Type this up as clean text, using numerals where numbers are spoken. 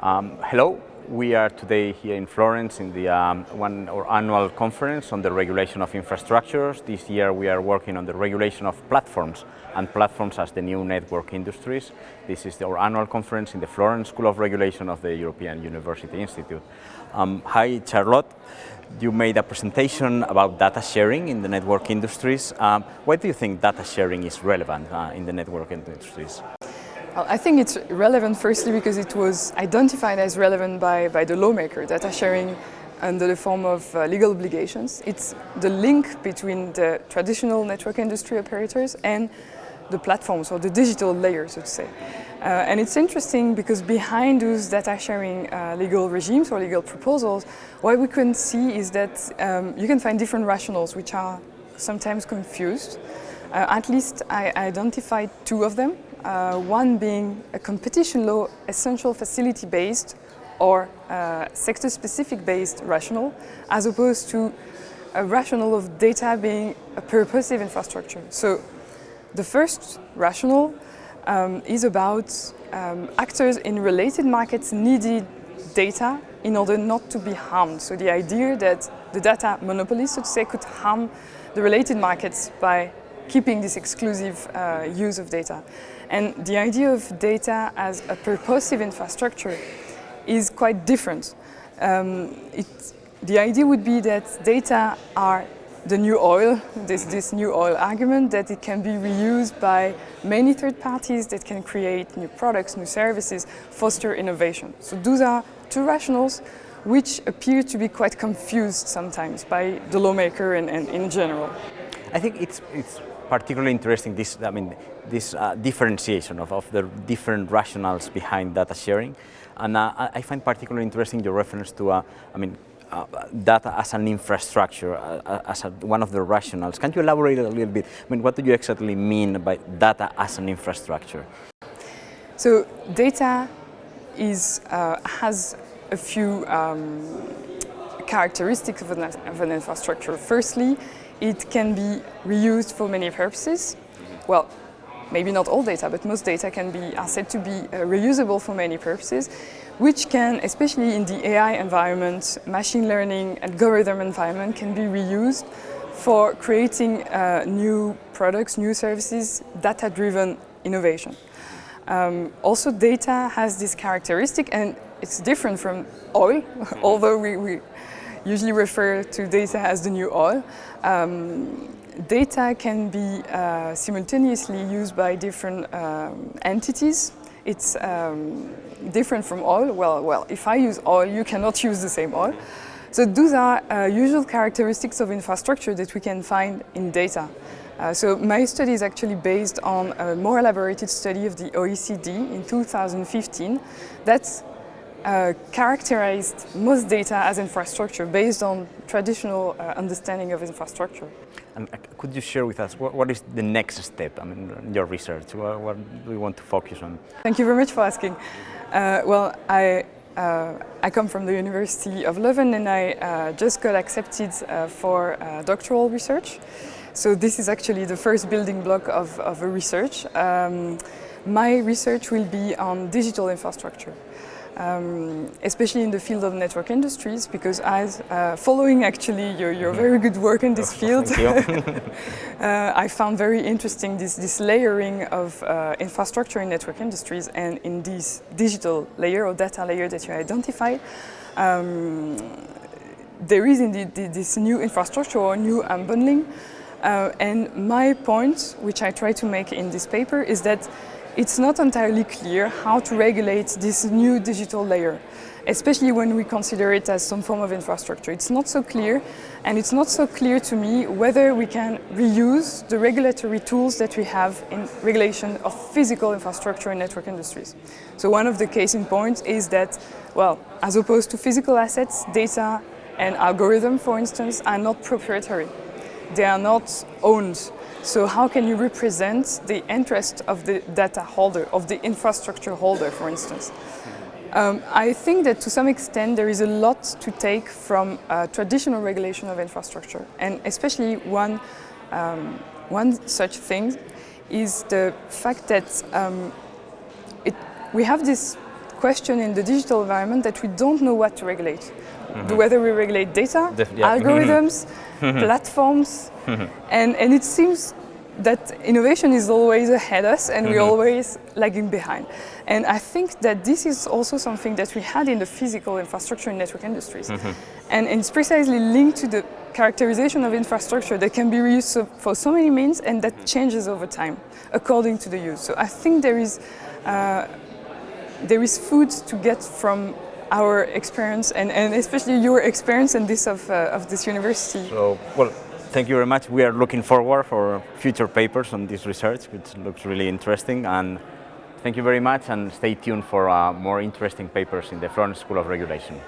Hello, we are today here in Florence in the our annual conference on the regulation of infrastructures. This year we are working on the regulation of platforms and platforms as the new network industries. This is our annual conference in the Florence School of Regulation of the European University Institute. Hi Charlotte, you made a presentation about data sharing in the network industries. Why do you think data sharing is relevant in the network industries? I think it's relevant firstly because it was identified as relevant by the lawmaker, data sharing under the form of legal obligations. It's the link between the traditional network industry operators and the platforms, or the digital layer, so to say. And it's interesting because behind those data sharing legal regimes or legal proposals, what we can see is that you can find different rationales which are sometimes confused. At least I identified two of them. One being a competition law essential facility based or sector specific based rationale, as opposed to a rationale of data being a purposive infrastructure. So the first rationale is about actors in related markets needed data in order not to be harmed. So the idea that the data monopolies, so to say, could harm the related markets by keeping this exclusive use of data. And the idea of data as a purposive infrastructure is quite different. The idea would be that data are the new oil, this new oil argument, that it can be reused by many third parties that can create new products, new services, foster innovation. So those are two rationales which appear to be quite confused sometimes by the lawmaker and in general. I think it's particularly interesting, this differentiation of the different rationales behind data sharing, and I find particularly interesting your reference to data as an infrastructure, as one of the rationales. Can you elaborate a little bit? What do you exactly mean by data as an infrastructure? So data has a few characteristics of an infrastructure. Firstly, it can be reused for many purposes. Well, maybe not all data, but most data are said to be reusable for many purposes, which can, especially in the AI environment, machine learning, algorithm environment, can be reused for creating new products, new services, data-driven innovation. Also, data has this characteristic, and it's different from oil, although we usually refer to data as the new oil. Data can be simultaneously used by different entities. It's different from oil. Well, if I use oil, you cannot use the same oil. So those are usual characteristics of infrastructure that we can find in data. So my study is actually based on a more elaborated study of the OECD in 2015 that's characterized most data as infrastructure based on traditional understanding of infrastructure. And could you share with us what is the next step in your research? What do you want to focus on? Thank you very much for asking. Well, I come from the University of Leuven, and I just got accepted for doctoral research. So this is actually the first building block of a research. My research will be on digital infrastructure. Especially in the field of network industries, because as following actually your very good work in this field, I found very interesting this layering of infrastructure in network industries, and in this digital layer or data layer that you identified, there is indeed this new infrastructure or new unbundling. And my point, which I try to make in this paper, is that it's not entirely clear how to regulate this new digital layer, especially when we consider it as some form of infrastructure. It's not so clear, and it's not so clear to me whether we can reuse the regulatory tools that we have in regulation of physical infrastructure in network industries. So one of the case in point is that, well, as opposed to physical assets, data and algorithm, for instance, are not proprietary. They are not owned. So how can you represent the interest of the data holder, of the infrastructure holder, for instance? I think that to some extent there is a lot to take from traditional regulation of infrastructure, and especially one such thing is the fact that we have this question in the digital environment that we don't know what to regulate. Whether we regulate data, algorithms, platforms, and it seems that innovation is always ahead of us and we're always lagging behind. And I think that this is also something that we had in the physical infrastructure and network industries. And it's precisely linked to the characterization of infrastructure that can be reused for so many means and that changes over time according to the use. So I think there is food to get from our experience and especially your experience and this of this university. So, well, thank you very much. We are looking forward for future papers on this research, which looks really interesting. And thank you very much, and stay tuned for more interesting papers in the Florence School of Regulation.